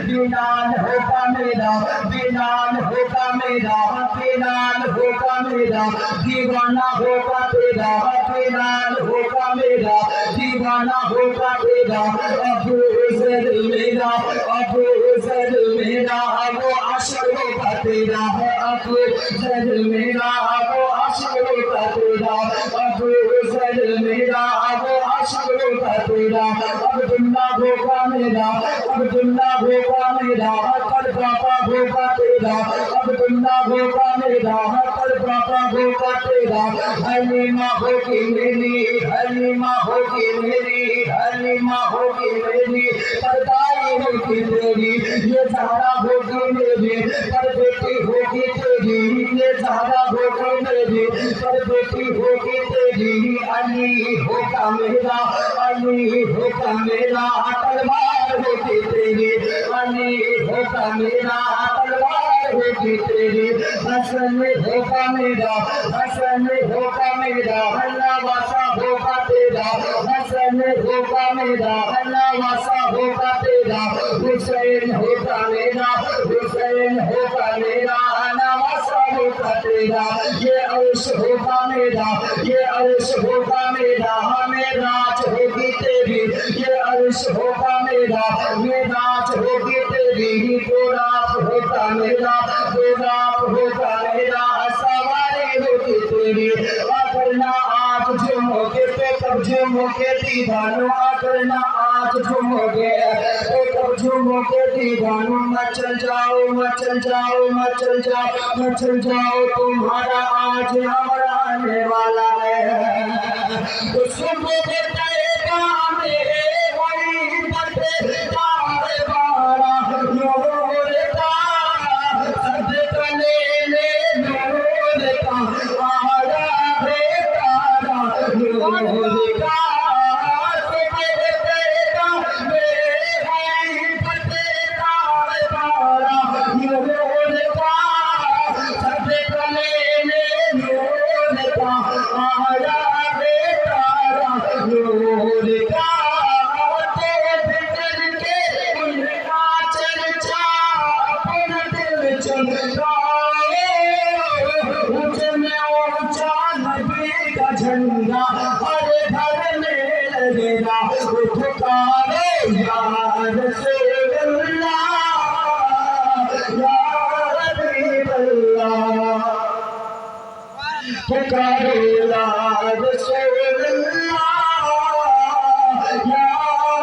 बिलाल होगा मेरा, बिलाल होगा मेरा, बिलाल होगा मेरा, दीवाना होगा तेरा, बिलाल होगा मेरा, दीवाना होगा तेरा। अबू ज़र मेरा, अबू ज़र मेरा, वो आशिक़ होगा तेरा है। अबू ज़र मेरा, वो आशिक़ होगा तेरा। अबू ज़र मेरा, वो आशिक़ होगा तेरा। अब्दुल्ला होगा मेरा, अब्दुल्ला होगा मेरा, पर बाबा होगा तेरा। अब्दुल्ला होगा मेरा, पर बाबा होगा तेरा। हलीमा होगी मेरी, हलीमा होगी मेरी, हलीमा होगी मेरी, पर दाई होगी तेरी। ये ज़हरा होगी मेरी, पर बेटी होगी तेरी। ये ज़हरा होगी मेरी, पर बेटी होगी तेरी। अली होगा मेरा, अली होगा मेरा, तलवार होगी तेरी। अली होगा मेरा, तलवार होगी तेरी। हसन होगा मेरा, हसन होगा मेरा, नवासा होगा तेरा। हसन होगा मेरा, नवासा होगा तेरा। हुसैन होगा मेरा, हुसैन होगा मेरा, नवासा होगा तेरा। ये अर्श होगा मेरा, ये अर्श होगा मेरा, हमें राज होगी तेरी। ये अर्श होगा मेरा, ये राज होगी तेरी। गोराब होगा मेरा, गोराब होगा मेरा, सवारी होगी तेरी। अगर ना आज झूमोगे तो कब झूमोगे दीवानों, अगर ना आज झूमोगे तो कब झूमोगे दीवानों। मचल जाओ, मचल जाओ, मचल जाओ, मचल जाओ, तुम्हारा आज हमारा आने वाला है। तो सुबह तैयबा में वही बते तारे बारा नूर का, सदका ले ले नूर का, आया है तारा नूर का। झंडा हर घर में लगेगा, पुकारे या रसूल अल्लाह, या हबीब अल्लाह, पुकारे या रसूल अल्लाह, या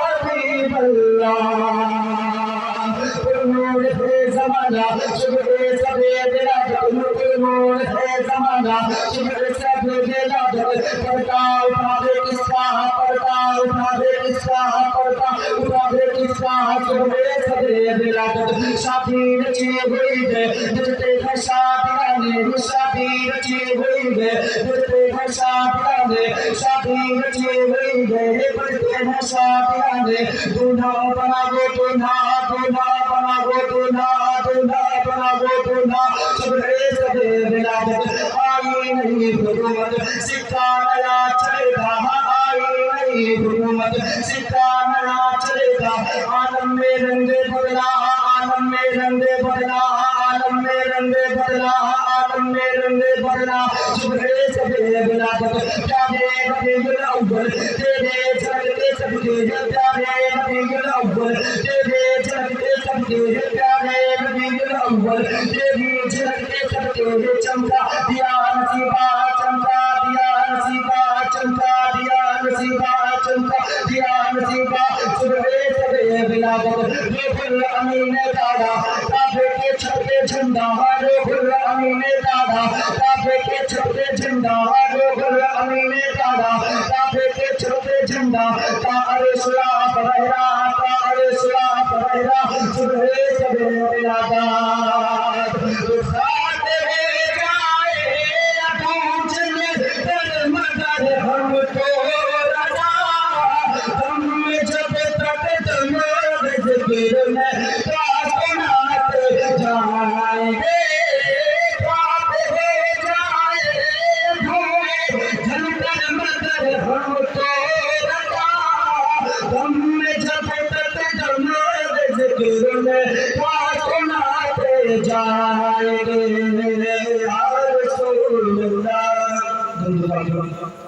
हबीब अल्लाह। नूर है ज़माना, सुबह सवेरे रात, नूर है ज़माना, सुबह सवेरे रात। पर्दा उठा दे किसका, पर्दा उठा दे किसका, पर्दा उठा दे किसका, सुबह सवेरे रात। शादी रची हुई है, बजते हैं शादियाँ ने, शादी रची हुई है, बजते हैं शादियाँ ने, शादी रची हुई है, बजते हैं शादियाँ ने। दूल्हा बना वो दूल्हा, दूल्हा बना वो दूल्हा, दूल्हा बना वो दूल्हा, सुबह सवेरे रात। आई नहीं हुकूमत, सिक्का नया चलेगा, आई नहीं हुकूमत, सिक्का नया चलेगा। आलम में रंगे बदला, आलम में रंगे बदला, आलम में रंगे बदला, आलम में रंगे बदला। सुबह सवेरे रात प्यारे रबीउल अव्वल, तेरे झलकते सबके प्यारे रबीउल अव्वल, तेरे झलकते सबके प्यारे रबीउल अव्वल, तेरी झलकते सबके चमका दिया नसीबा, चमका दिया नसीबा, चमका दिया नसीबा, चमका दिया नसीबा। सुबह सवेरे रात रूहुल अमीन दादा, काबे के छत झंडा, रूहुल अमीन दादा, काबे के छत झंडा, रूहुल अमीन दादा, काबे के छत झंडा। तारे सुराख बहरा, तारे सुराख बहरा, सुबह सवेरे रात। हम तो रजा, हम जब तक तुम्हारे ज़िक्र में कायनात जाएंगे, पाते जाए धुएं जलकर मगर हम तो रजा, हम जब तक तुम्हारे ज़िक्र का सुनाते जाएंगे या रसूल अल्लाह।